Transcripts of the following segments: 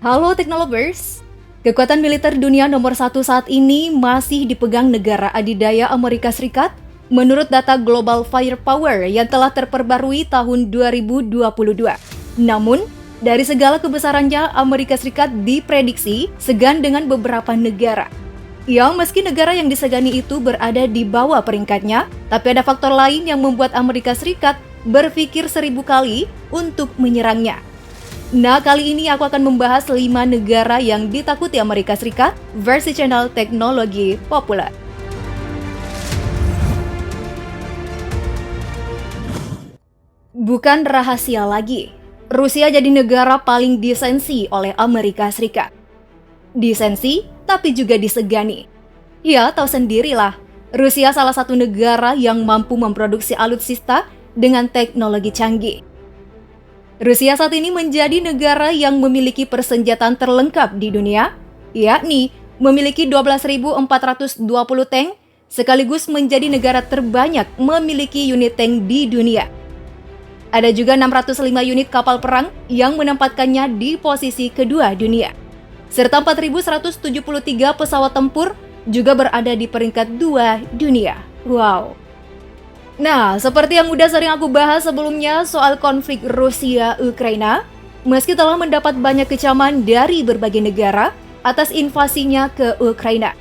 Halo Teknolovers, kekuatan militer dunia nomor satu saat ini masih dipegang negara adidaya Amerika Serikat menurut data Global Firepower yang telah terperbarui tahun 2022. Namun, dari segala kebesarannya, Amerika Serikat diprediksi segan dengan beberapa negara. Ya, meski negara yang disegani itu berada di bawah peringkatnya, tapi ada faktor lain yang membuat Amerika Serikat berpikir 1000 kali untuk menyerangnya. Nah, kali ini aku akan membahas 5 negara yang ditakuti Amerika Serikat versi channel Teknologi Populer. Bukan rahasia lagi, Rusia jadi negara paling disensi oleh Amerika Serikat. Disensi, tapi juga disegani. Ya, tahu sendirilah, Rusia salah satu negara yang mampu memproduksi alutsista dengan teknologi canggih. Rusia saat ini menjadi negara yang memiliki persenjataan terlengkap di dunia, yakni memiliki 12.420 tank, sekaligus menjadi negara terbanyak memiliki unit tank di dunia. Ada juga 605 unit kapal perang yang menempatkannya di posisi kedua dunia. Serta 4.173 pesawat tempur juga berada di peringkat 2 dunia. Wow! Nah, seperti yang udah sering aku bahas sebelumnya soal konflik Rusia-Ukraina, meski telah mendapat banyak kecaman dari berbagai negara atas invasinya ke Ukraina,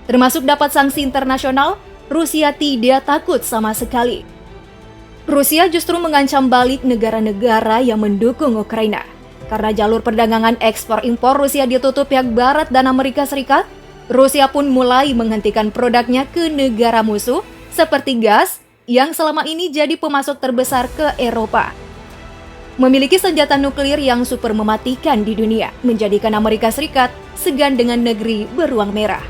termasuk dapat sanksi internasional, Rusia tidak takut sama sekali. Rusia justru mengancam balik negara-negara yang mendukung Ukraina. Karena jalur perdagangan ekspor-impor Rusia ditutup pihak Barat dan Amerika Serikat, Rusia pun mulai menghentikan produknya ke negara musuh seperti gas, yang selama ini jadi pemasok terbesar ke Eropa. Memiliki senjata nuklir yang super mematikan di dunia, menjadikan Amerika Serikat segan dengan negeri beruang merah.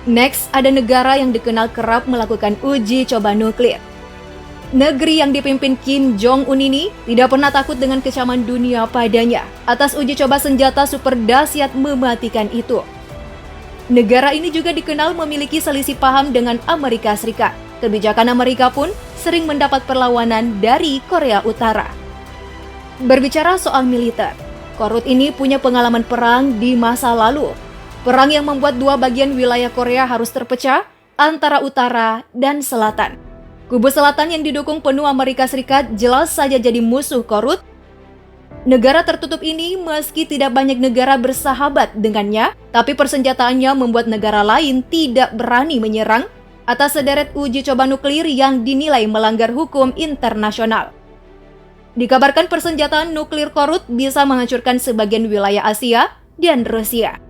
Next, ada negara yang dikenal kerap melakukan uji coba nuklir. Negeri yang dipimpin Kim Jong-un ini tidak pernah takut dengan kecaman dunia padanya atas uji coba senjata super dahsyat mematikan itu. Negara ini juga dikenal memiliki selisih paham dengan Amerika Serikat. Kebijakan Amerika pun sering mendapat perlawanan dari Korea Utara. Berbicara soal militer, Korut ini punya pengalaman perang di masa lalu. Perang yang membuat dua bagian wilayah Korea harus terpecah antara utara dan selatan. Kubu selatan yang didukung penuh Amerika Serikat jelas saja jadi musuh Korut. Negara tertutup ini meski tidak banyak negara bersahabat dengannya, tapi persenjataannya membuat negara lain tidak berani menyerang atas sederet uji coba nuklir yang dinilai melanggar hukum internasional. Dikabarkan persenjataan nuklir Korut bisa menghancurkan sebagian wilayah Asia dan Rusia.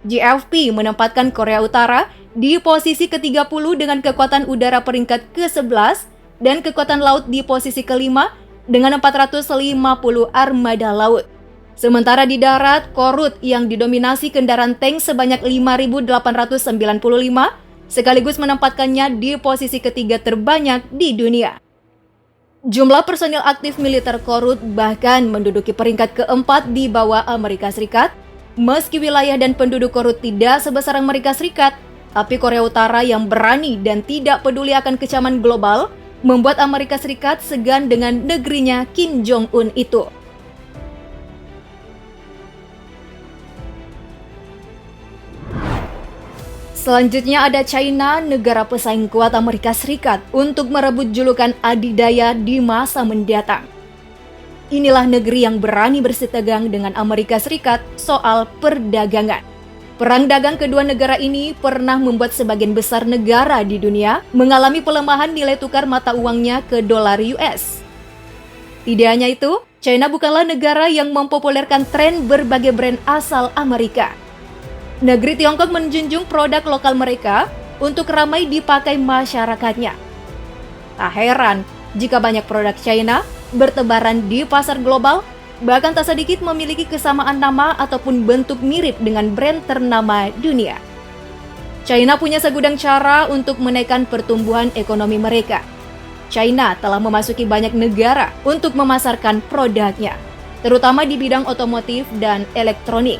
JFP menempatkan Korea Utara di posisi ke-30 dengan kekuatan udara peringkat ke-11 dan kekuatan laut di posisi ke-5 dengan 450 armada laut. Sementara di darat, Korut yang didominasi kendaraan tank sebanyak 5.895 sekaligus menempatkannya di posisi ketiga terbanyak di dunia. Jumlah personil aktif militer Korut bahkan menduduki peringkat ke-4 di bawah Amerika Serikat. Meski wilayah dan penduduk Korut tidak sebesar Amerika Serikat, tapi Korea Utara yang berani dan tidak peduli akan kecaman global membuat Amerika Serikat segan dengan negerinya Kim Jong-un itu. Selanjutnya ada China, negara pesaing kuat Amerika Serikat untuk merebut julukan adidaya di masa mendatang. Inilah negeri yang berani bersitegang dengan Amerika Serikat soal perdagangan. Perang dagang kedua negara ini pernah membuat sebagian besar negara di dunia mengalami pelemahan nilai tukar mata uangnya ke dolar US. Tidak hanya itu, China bukanlah negara yang mempopulerkan tren berbagai brand asal Amerika. Negeri Tiongkok menjunjung produk lokal mereka untuk ramai dipakai masyarakatnya. Tak heran jika banyak produk China bertebaran di pasar global, bahkan tak sedikit memiliki kesamaan nama ataupun bentuk mirip dengan brand ternama dunia. China punya segudang cara untuk menaikkan pertumbuhan ekonomi mereka. China telah memasuki banyak negara untuk memasarkan produknya, terutama di bidang otomotif dan elektronik.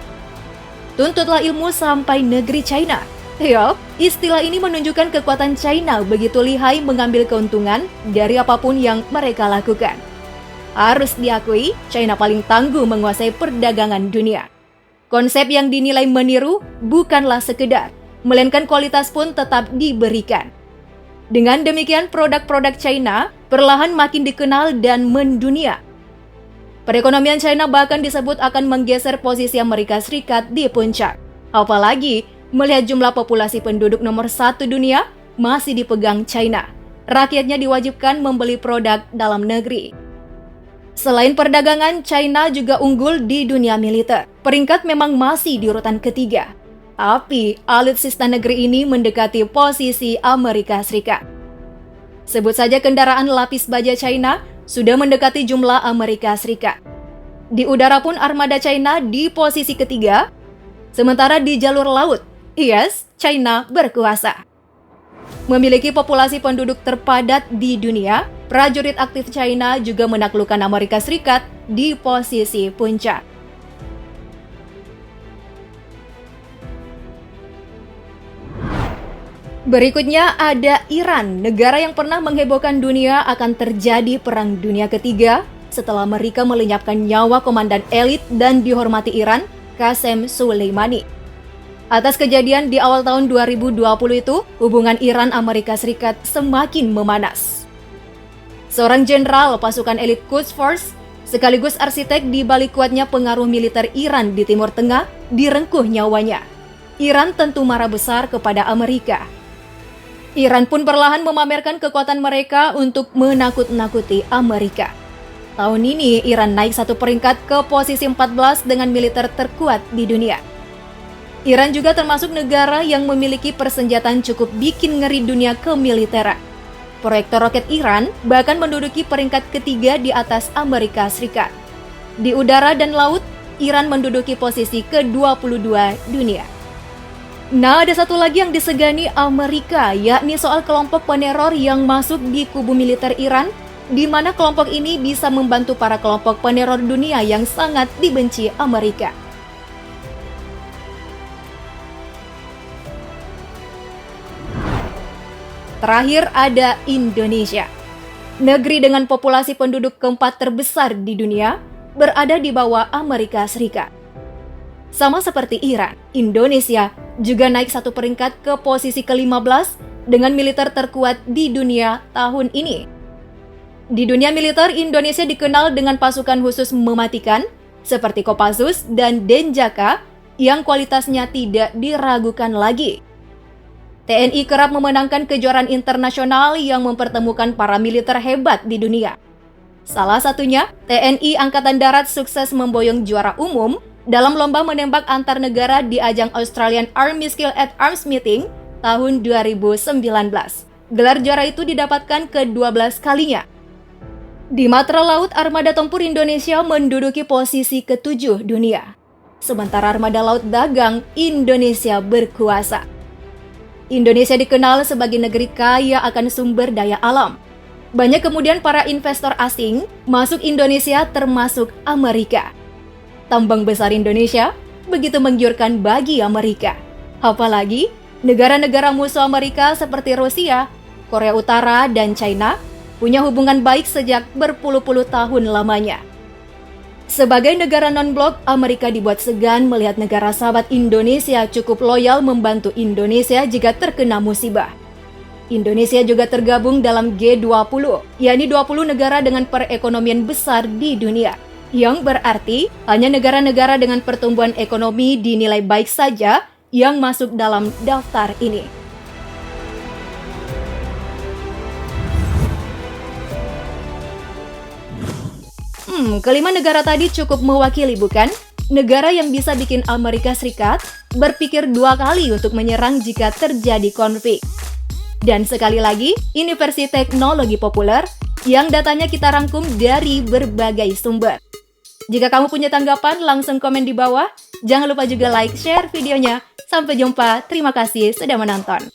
Tuntutlah ilmu sampai negeri China. Yup, istilah ini menunjukkan kekuatan China begitu lihai mengambil keuntungan dari apapun yang mereka lakukan. Harus diakui, China paling tangguh menguasai perdagangan dunia. Konsep yang dinilai meniru bukanlah sekedar, melainkan kualitas pun tetap diberikan. Dengan demikian, produk-produk China perlahan makin dikenal dan mendunia. Perekonomian China bahkan disebut akan menggeser posisi Amerika Serikat di puncak. Apalagi, melihat jumlah populasi penduduk nomor 1 dunia masih dipegang China. Rakyatnya diwajibkan membeli produk dalam negeri. Selain perdagangan, China juga unggul di dunia militer. Peringkat memang masih di urutan ketiga. Tapi, alutsista negeri ini mendekati posisi Amerika Serikat. Sebut saja kendaraan lapis baja China sudah mendekati jumlah Amerika Serikat. Di udara pun armada China di posisi ketiga, sementara di jalur laut, yes, China berkuasa. Memiliki populasi penduduk terpadat di dunia, prajurit aktif China juga menaklukkan Amerika Serikat di posisi puncak. Berikutnya ada Iran, negara yang pernah menghebohkan dunia akan terjadi Perang Dunia Ketiga setelah mereka melenyapkan nyawa komandan elit dan dihormati Iran, Qasem Soleimani. Atas kejadian di awal tahun 2020 itu, hubungan Iran-Amerika Serikat semakin memanas. Seorang jenderal pasukan elit Quds Force, sekaligus arsitek di balik kuatnya pengaruh militer Iran di Timur Tengah, direngkuh nyawanya. Iran tentu marah besar kepada Amerika. Iran pun perlahan memamerkan kekuatan mereka untuk menakut-nakuti Amerika. Tahun ini, Iran naik 1 peringkat ke posisi 14 dengan militer terkuat di dunia. Iran juga termasuk negara yang memiliki persenjataan cukup bikin ngeri dunia kemiliteran. Proyektor roket Iran bahkan menduduki peringkat ketiga di atas Amerika Serikat. Di udara dan laut, Iran menduduki posisi ke-22 dunia. Nah, ada satu lagi yang disegani Amerika, yakni soal kelompok peneror yang masuk di kubu militer Iran, di mana kelompok ini bisa membantu para kelompok peneror dunia yang sangat dibenci Amerika. Terakhir ada Indonesia. Negeri dengan populasi penduduk keempat terbesar di dunia, berada di bawah Amerika Serikat. Sama seperti Iran, Indonesia juga naik 1 peringkat ke posisi ke-15 dengan militer terkuat di dunia tahun ini. Di dunia militer, Indonesia dikenal dengan pasukan khusus mematikan seperti Kopassus dan Denjaka yang kualitasnya tidak diragukan lagi. TNI kerap memenangkan kejuaraan internasional yang mempertemukan para militer hebat di dunia. Salah satunya, TNI Angkatan Darat sukses memboyong juara umum dalam lomba menembak antar negara di ajang Australian Army Skill at Arms Meeting tahun 2019. Gelar juara itu didapatkan ke-12 kalinya. Di matra laut, armada tempur Indonesia menduduki posisi ke-7 dunia. Sementara armada laut dagang, Indonesia berkuasa. Indonesia dikenal sebagai negeri kaya akan sumber daya alam. Banyak kemudian para investor asing masuk Indonesia termasuk Amerika. Tambang besar Indonesia begitu menggiurkan bagi Amerika. Apalagi negara-negara musuh Amerika seperti Rusia, Korea Utara, dan China punya hubungan baik sejak berpuluh-puluh tahun lamanya. Sebagai negara non-blok, Amerika dibuat segan melihat negara sahabat Indonesia cukup loyal membantu Indonesia jika terkena musibah. Indonesia juga tergabung dalam G20, yakni 20 negara dengan perekonomian besar di dunia. Yang berarti hanya negara-negara dengan pertumbuhan ekonomi dinilai baik saja yang masuk dalam daftar ini. Kelima negara tadi cukup mewakili, bukan? Negara yang bisa bikin Amerika Serikat berpikir 2 kali untuk menyerang jika terjadi konflik. Dan sekali lagi, ini versi teknologi populer yang datanya kita rangkum dari berbagai sumber. Jika kamu punya tanggapan, langsung komen di bawah. Jangan lupa juga like, share videonya. Sampai jumpa, terima kasih sudah menonton.